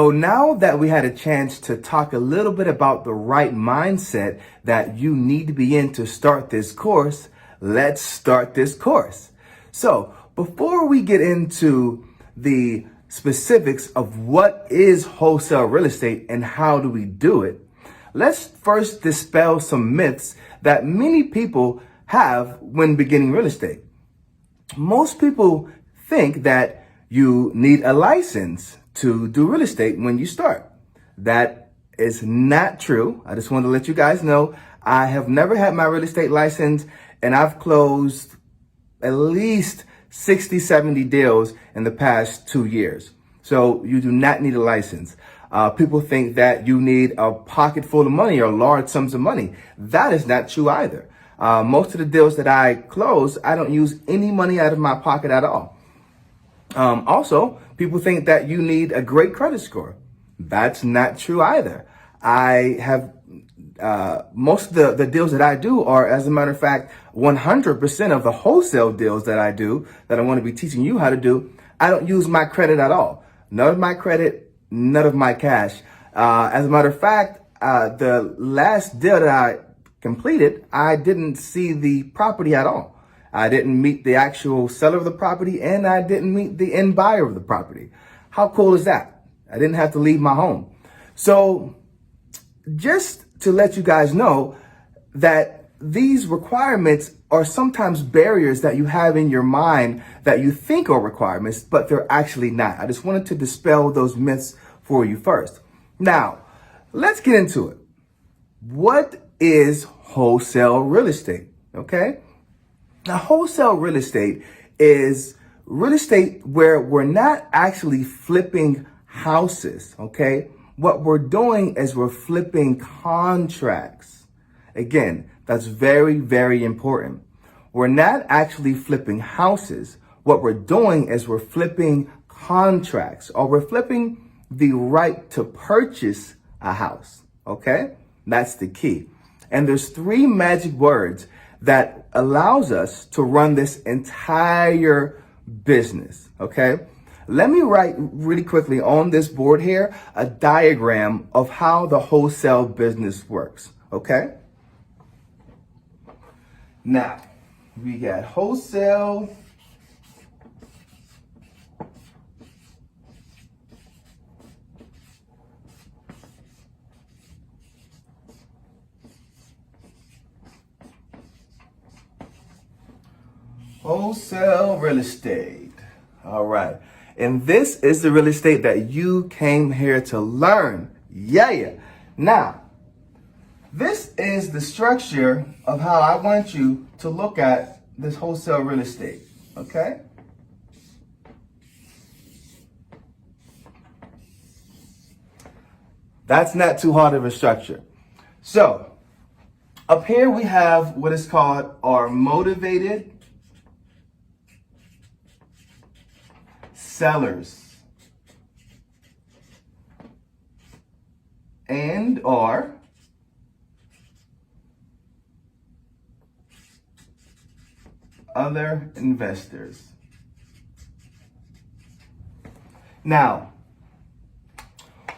So now that we had a chance to talk a little bit about the right mindset that you need to be in to start this course, let's start this course. So before we get into the specifics of what is wholesale real estate and how do we do it, let's first dispel some myths that many people have when beginning real estate. Most people think that you need a license to do real estate when you start. That is not true. I just want to let you guys know I have never had my real estate license, and I've closed at least 60, 70 deals in the past 2 years. So you do not need a license. People think that you need a pocket full of money or large sums of money. That is not true either. Most of the deals that I close, I don't use any money out of my pocket at all. Also, people think that you need a great credit score. That's not true either. I have most of the deals that I do are, as a matter of fact, 100% of the wholesale deals that I do, that I want to be teaching you how to do, I don't use my credit at all. None of my credit, none of my cash. As a matter of fact, the last deal that I completed, I didn't see the property at all. I didn't meet the actual seller of the property, and I didn't meet the end buyer of the property. How cool is that? I didn't have to leave my home. So just to let you guys know that these requirements are sometimes barriers that you have in your mind that you think are requirements, but they're actually not. I just wanted to dispel those myths for you first. Now, let's get into it. What is wholesale real estate? Okay. Now, wholesale real estate is real estate where we're not actually flipping houses, okay? What we're doing is we're flipping contracts. Again, that's very, very important. We're not actually flipping houses. What we're doing is we're flipping contracts, or we're flipping the right to purchase a house, okay? That's the key. And there's 3 magic words that allows us to run this entire business, okay? Let me write really quickly on this board here a diagram of how the wholesale business works, okay? Now, we got wholesale, wholesale real estate. All right. And this is the real estate that you came here to learn. Yeah. Now, this is the structure of how I want you to look at this wholesale real estate. Okay? That's not too hard of a structure. So, up here we have what is called our motivated sellers and or other investors. Now,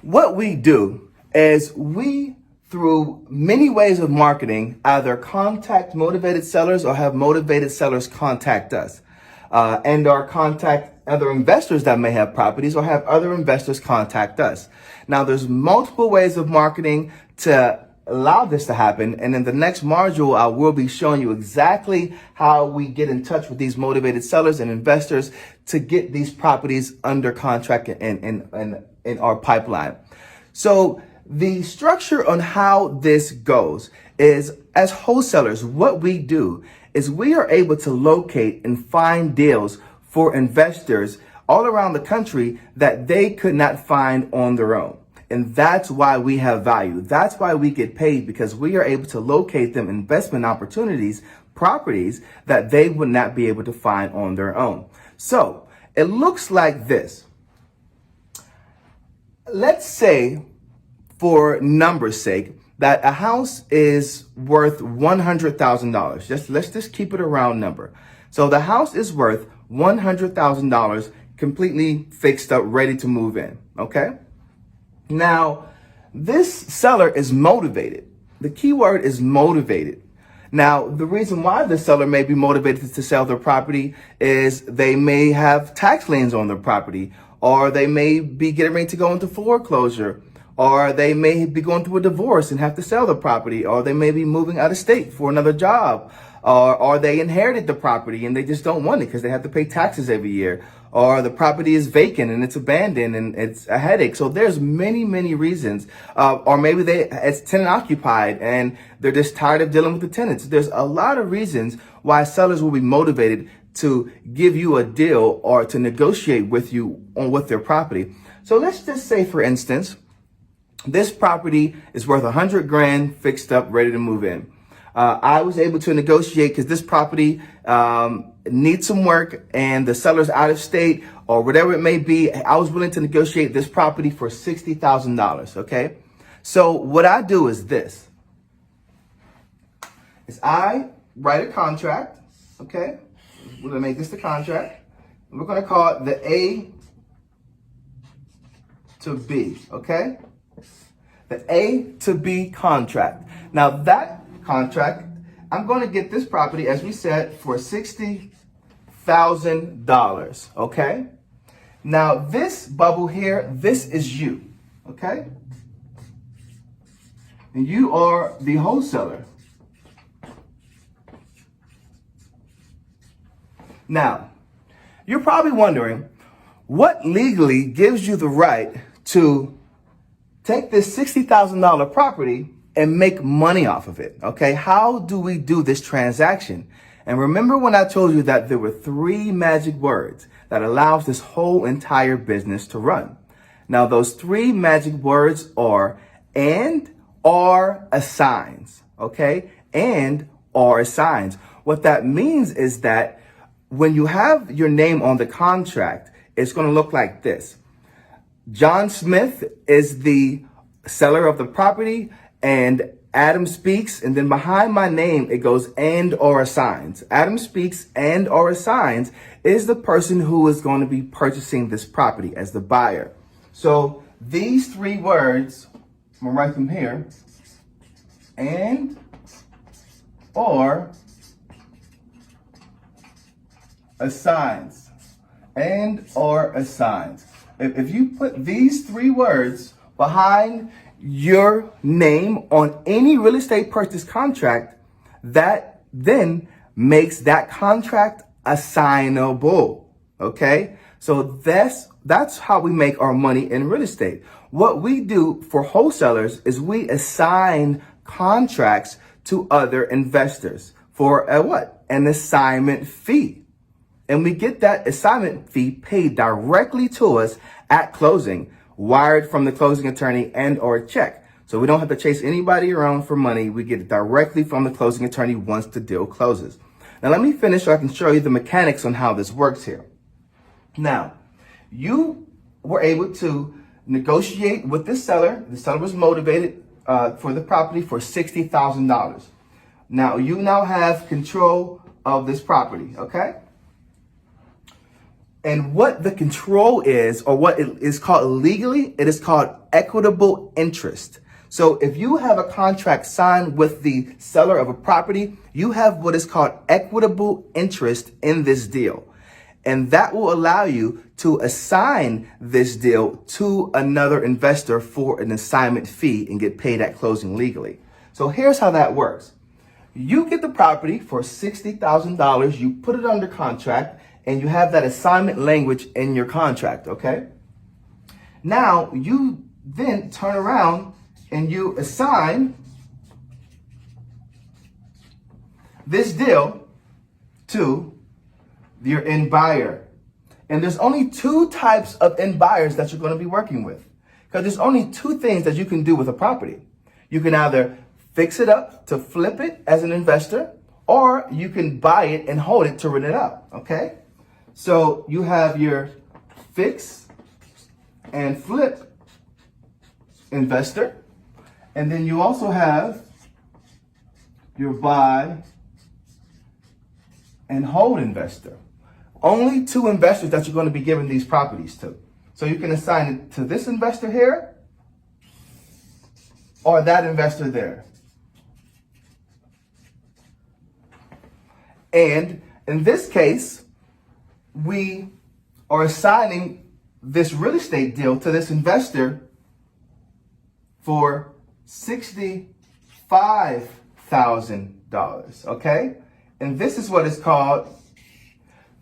what we do is we, through many ways of marketing, either contact motivated sellers or have motivated sellers contact us, and or contact other investors that may have properties, or have other investors contact us. Now, there's multiple ways of marketing to allow this to happen. And in the next module, I will be showing you exactly how we get in touch with these motivated sellers and investors to get these properties under contract in our pipeline. So the structure on how this goes is, as wholesalers, what we do is we are able to locate and find deals for investors all around the country that they could not find on their own. And that's why we have value. That's why we get paid, because we are able to locate them investment opportunities, properties that they would not be able to find on their own. So it looks like this. Let's say, for numbers' sake, that a house is worth $100,000. Let's just keep it a round number. So the house is worth $100,000, completely fixed up, ready to move in. Okay. Now, this seller is motivated. The key word is motivated. Now, the reason why the seller may be motivated to sell their property is they may have tax liens on their property, or they may be getting ready to go into foreclosure, or they may be going through a divorce and have to sell the property, or they may be moving out of state for another job, or they inherited the property and they just don't want it because they have to pay taxes every year, or the property is vacant and it's abandoned and it's a headache. So there's many reasons, or maybe it's tenant occupied and they're just tired of dealing with the tenants. There's a lot of reasons why sellers will be motivated to give you a deal or to negotiate with you with their property. So let's just say, for instance, this property is worth $100,000 fixed up, ready to move in. I was able to negotiate because this property needs some work and the seller's out of state or whatever it may be. I was willing to negotiate this property for $60,000. Okay. So what I do is this, is I write a contract. Okay. We're going to make this the contract. We're going to call it the A to B. Okay. The A to B contract. Now that contract, I'm going to get this property, as we said, for $60,000. Okay. Now this bubble here, this is you. Okay. And you are the wholesaler. Now, you're probably wondering, what legally gives you the right to take this $60,000 property and make money off of it? Okay, how do we do this transaction? And remember when I told you that there were 3 magic words that allows this whole entire business to run? Now, those 3 magic words are and, or, assigns. Okay, and, or, assigns. What that means is that when you have your name on the contract, it's going to look like this. John Smith is the seller of the property, and Adam Speaks, and then behind my name, it goes and or assigns. Adam Speaks and or assigns is the person who is going to be purchasing this property as the buyer. So these 3 words, I'm going to write them here, and or assigns. And or assigns. If you put these 3 words behind your name on any real estate purchase contract, that then makes that contract assignable. Okay, so that's how we make our money in real estate. What we do for wholesalers is we assign contracts to other investors for an assignment fee. And we get that assignment fee paid directly to us at closing, wired from the closing attorney and or a check. So we don't have to chase anybody around for money. We get it directly from the closing attorney once the deal closes. Now let me finish so I can show you the mechanics on how this works here. Now, you were able to negotiate with the seller. The seller was motivated for the property for $60,000. Now you now have control of this property, okay? And what the control is, or what it is called legally, it is called equitable interest. So if you have a contract signed with the seller of a property, you have what is called equitable interest in this deal. And that will allow you to assign this deal to another investor for an assignment fee and get paid at closing legally. So here's how that works. You get the property for $60,000, you put it under contract, and you have that assignment language in your contract, okay? Now, you then turn around and you assign this deal to your end buyer. And there's only 2 types of end buyers that you're going to be working with, because there's only 2 things that you can do with a property. You can either fix it up to flip it as an investor, or you can buy it and hold it to rent it out, okay? So you have your fix and flip investor, and then you also have your buy and hold investor. Only 2 investors that you're going to be giving these properties to. So you can assign it to this investor here, or that investor there. And in this case, we are assigning this real estate deal to this investor for $65,000, okay? And this is what is called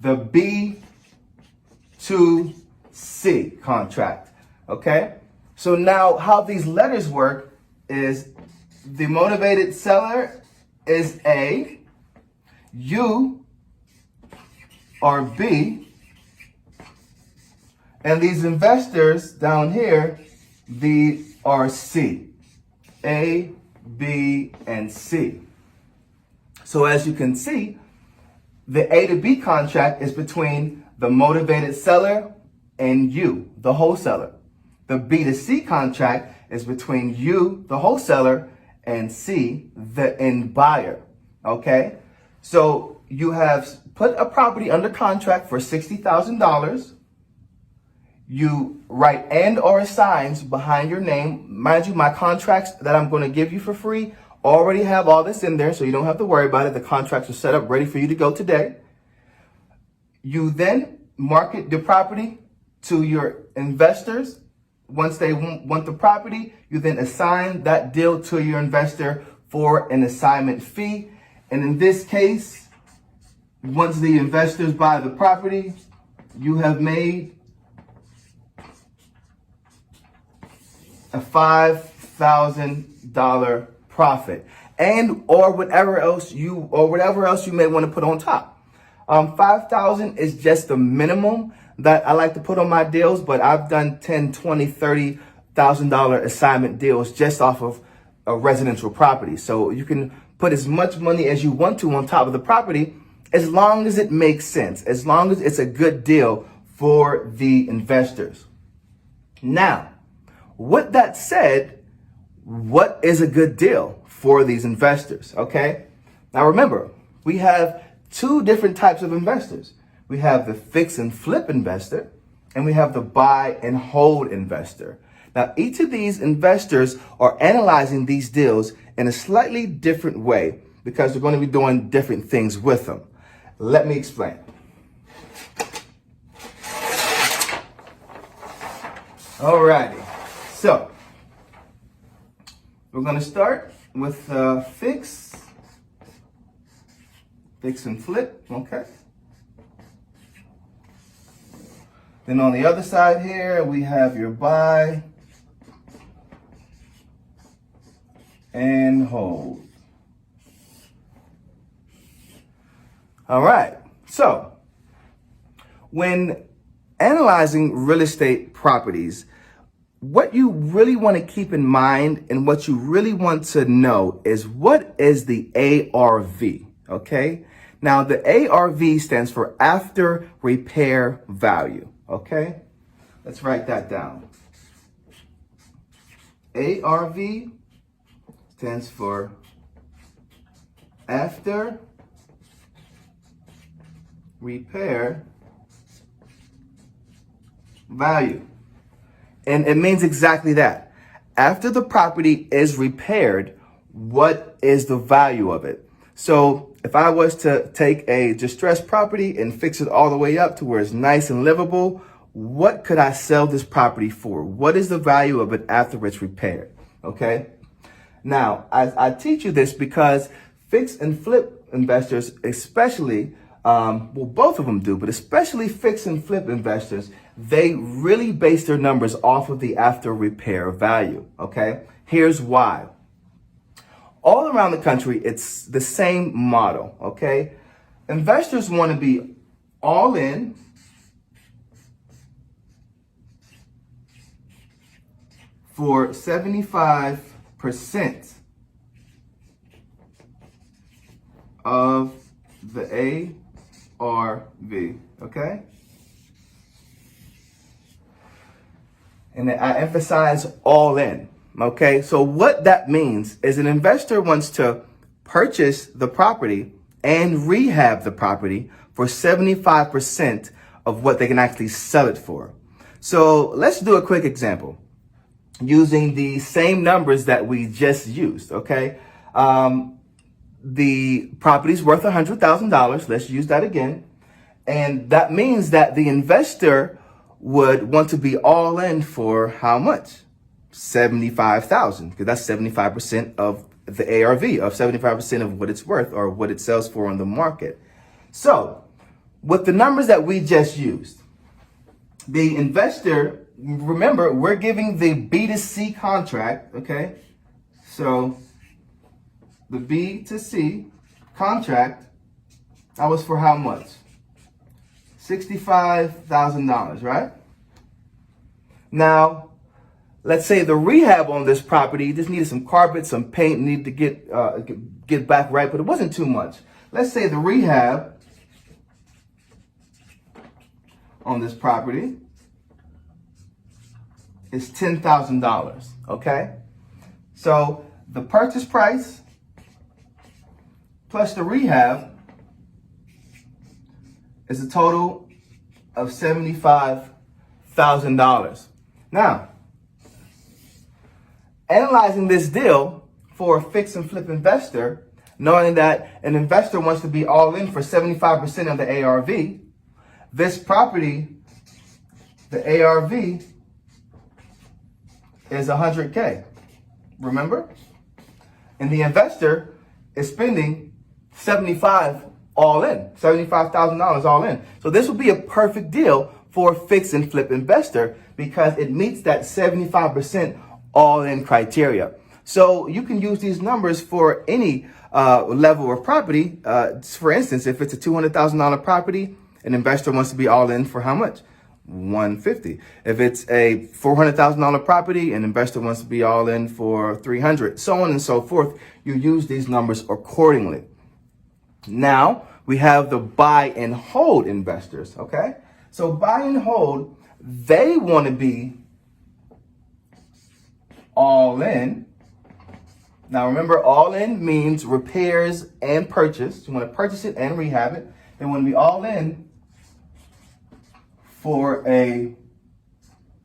the B2C contract, okay? So now how these letters work is the motivated seller is A, you are B, and these investors down here, the are C, A, B, and C. So as you can see, the A to B contract is between the motivated seller and you, the wholesaler. The B to C contract is between you, the wholesaler, and C, the end buyer, okay? So you have put a property under contract for $60,000. You write and or assigns behind your name. Mind you, my contracts that I'm going to give you for free already have all this in there, so you don't have to worry about it. The contracts are set up ready for you to go today. You then market the property to your investors. Once they want the property, you then assign that deal to your investor for an assignment fee. And in this case, once the investors buy the property, you have made a $5,000 profit, and or whatever else you may want to put on top. 5,000 is just the minimum that I like to put on my deals, but I've done 10, 20, $30,000 assignment deals just off of a residential property. So you can put as much money as you want to on top of the property, as long as it makes sense, as long as it's a good deal for the investors. Now, with that said, what is a good deal for these investors, okay? Now remember, we have two different types of investors. We have the fix and flip investor, and we have the buy and hold investor. Now, each of these investors are analyzing these deals in a slightly different way because they're going to be doing different things with them. Let me explain. Alrighty. So, we're going to start with fix and flip, okay? Then on the other side here, we have your buy and hold. All right, so when analyzing real estate properties, what you really want to keep in mind and what you really want to know is what is the ARV, okay? Now, the ARV stands for after repair value, okay? Let's write that down. ARV stands for after repair value. And it means exactly that. After the property is repaired, what is the value of it? So if I was to take a distressed property and fix it all the way up to where it's nice and livable, what could I sell this property for? What is the value of it after it's repaired? Okay. Now, I teach you this because fix and flip investors, especially, well, both of them do, but especially fix and flip investors, they really base their numbers off of the after repair value, okay? Here's why. All around the country, it's the same model, okay? Investors want to be all in for 75% of the ARV, okay? And I emphasize all in, okay? So what that means is an investor wants to purchase the property and rehab the property for 75% of what they can actually sell it for. So let's do a quick example. using the same numbers that we just used, okay? The property's worth $100,000. Let's use that again. And that means that the investor would want to be all in for how much? $75,000, because that's 75% of the ARV, of 75% of what it's worth or what it sells for on the market. So with the numbers that we just used, the investor, remember, we're giving the B2C contract, okay? So the B2C contract, that was for how much? $65,000, right? Now, let's say the rehab on this property just needed some carpet, some paint, needed to get back right, but it wasn't too much. Let's say the rehab on this property is $10,000, okay? So the purchase price plus the rehab is a total of $75,000. Now, analyzing this deal for a fix and flip investor, knowing that an investor wants to be all in for 75% of the ARV, this property, the ARV is 100K. Remember? And the investor is spending 75 all in, $75,000 all in. So this would be a perfect deal for a fix and flip investor because it meets that 75% all in criteria. So you can use these numbers for any level of property. For instance, if it's a $200,000 property, an investor wants to be all in for how much? $150. If it's a $400,000 property, an investor wants to be all in for $300, so on and so forth. You use these numbers accordingly. Now we have the buy and hold investors, okay? So buy and hold, they want to be all in. Now remember, all in means repairs and purchase. You want to purchase it and rehab it. They want to be all in for a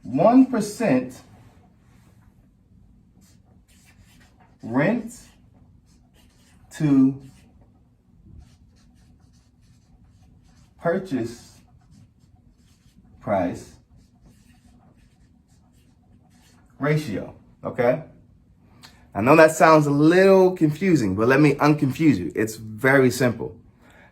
1% rent to purchase price ratio, okay? I know that sounds a little confusing, but let me unconfuse you. It's very simple.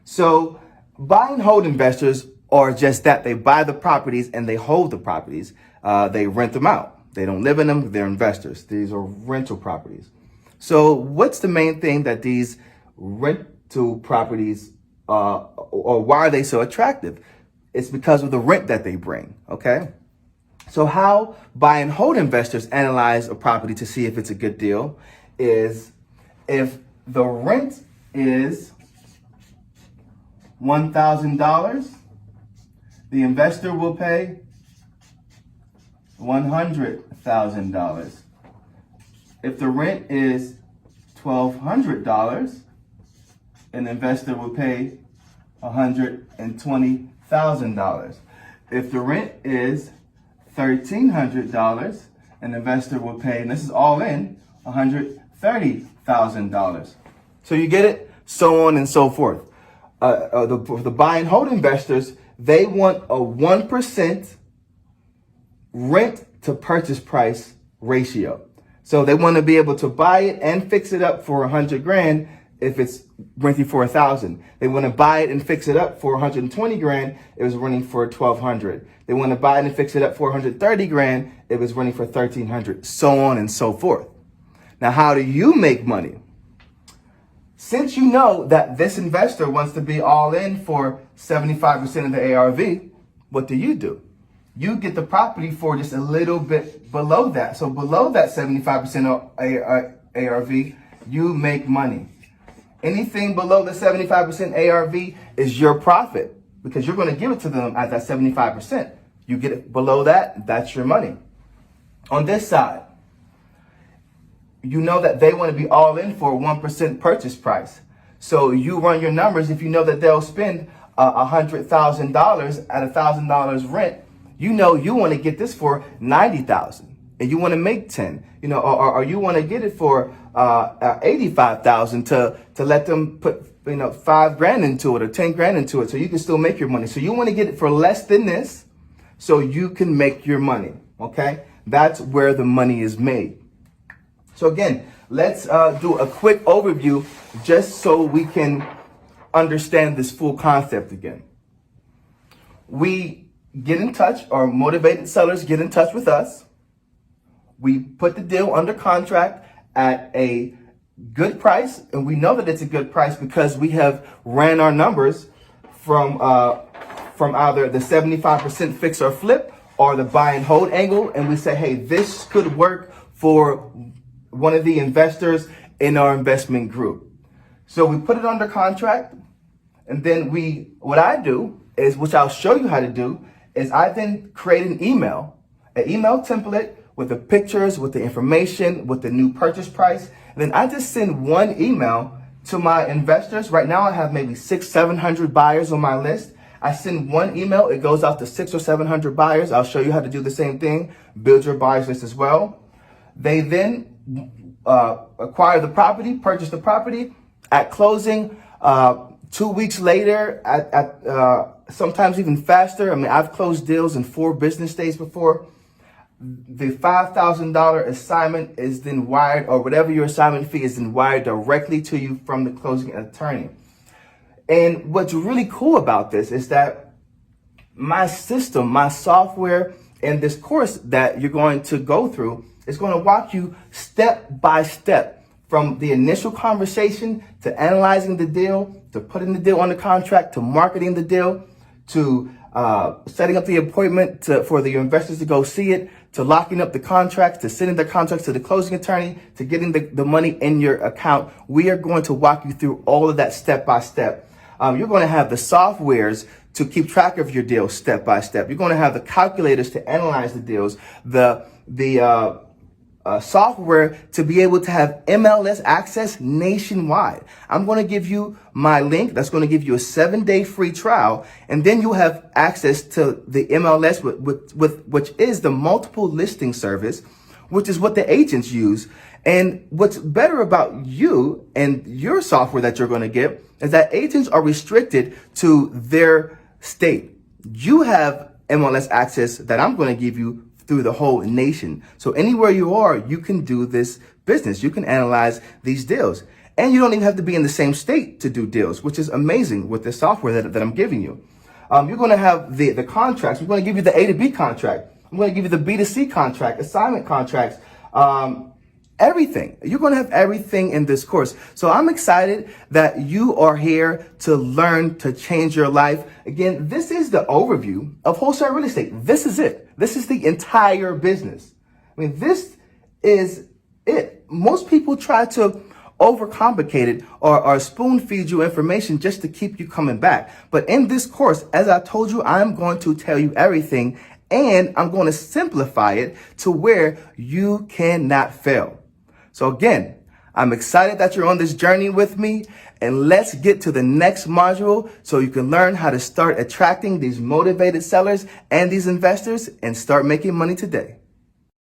So buy and hold investors are just that. They buy the properties and they hold the properties. They rent them out. They don't live in them. They're investors. These are rental properties. So what's the main thing that these rental properties or why are they so attractive? It's because of the rent that they bring, okay? So how buy and hold investors analyze a property to see if it's a good deal is if the rent is $1,000, the investor will pay $100,000. If the rent is $1,200, an investor will pay $120,000. If the rent is $1,300, an investor will pay, and this is all in, $130,000. So you get it? So on and so forth. The buy and hold investors, they want a 1% rent to purchase price ratio. So they want to be able to buy it and fix it up for $100,000 if it's renting for $1,000. They want to buy it and fix it up for $120,000 if it's renting for $1,200. They want to buy it and fix it up for $130,000 if it's renting for $1,300, so on and so forth. Now, how do you make money? Since you know that this investor wants to be all in for 75% of the ARV, what do? You get the property for just a little bit below that. So below that 75% of ARV, you make money. Anything below the 75% ARV is your profit because you're going to give it to them at that 75%. You get it below that, that's your money. On this side, you know that they want to be all in for a 1% purchase price. So you run your numbers. If you know that they'll spend $100,000 at $1,000 rent, you know you want to get this for $90,000. and you want to make 10, or you want to get it for 85,000 to let them put $5,000 into it or 10 grand into it, so you can still make your money. So you want to get it for less than this, so you can make your money. Okay, that's where the money is made. So again, let's do a quick overview just so we can understand this full concept again. We get in touch, or motivated sellers get in touch with us. We put the deal under contract at a good price, and we know that it's a good price because we have ran our numbers from either the 75% fix or flip or the buy and hold angle, and we say, hey, this could work for one of the investors in our investment group. So we put it under contract, and then what I do is, which I'll show you how to do, is I then create an email template with the pictures, with the information, with the new purchase price. And then I just send one email to my investors. Right now I have maybe 600-700 buyers on my list. I send one email, it goes out to 600 or 700 buyers. I'll show you how to do the same thing, build your buyers list as well. They then acquire the property, purchase the property. At closing, 2 weeks later, at sometimes even faster. I mean, I've closed deals in 4 business days before. The $5,000 assignment is then wired, or whatever your assignment fee is, then wired directly to you from the closing attorney. And what's really cool about this is that my system, my software, and this course that you're going to go through is going to walk you step by step from the initial conversation to analyzing the deal, to putting the deal under contract, to marketing the deal, to setting up the appointment for the investors to go see it, to locking up the contracts, to sending the contracts to the closing attorney, to getting the money in your account. We are going to walk you through all of that step by step. You're going to have the softwares to keep track of your deals step by step. You're going to have the calculators to analyze the deals, the software to be able to have MLS access nationwide. I'm going to give you my link. That's going to give you a 7-day free trial. And then you'll have access to the MLS, which is the multiple listing service, which is what the agents use. And what's better about you and your software that you're going to get is that agents are restricted to their state. You have MLS access that I'm going to give you through the whole nation. So anywhere you are, you can do this business. You can analyze these deals. And you don't even have to be in the same state to do deals, which is amazing with the software that I'm giving you. You're going to have the contracts. We're going to give you the A to B contract. I'm going to give you the B to C contract, assignment contracts, everything. You're going to have everything in this course. So I'm excited that you are here to learn to change your life. Again, this is the overview of wholesale real estate. This is it. This is the entire business. I mean, this is it. Most people try to overcomplicate it or spoon feed you information just to keep you coming back. But in this course, as I told you, I'm going to tell you everything, and I'm going to simplify it to where you cannot fail. So again, I'm excited that you're on this journey with me, and let's get to the next module so you can learn how to start attracting these motivated sellers and these investors and start making money today.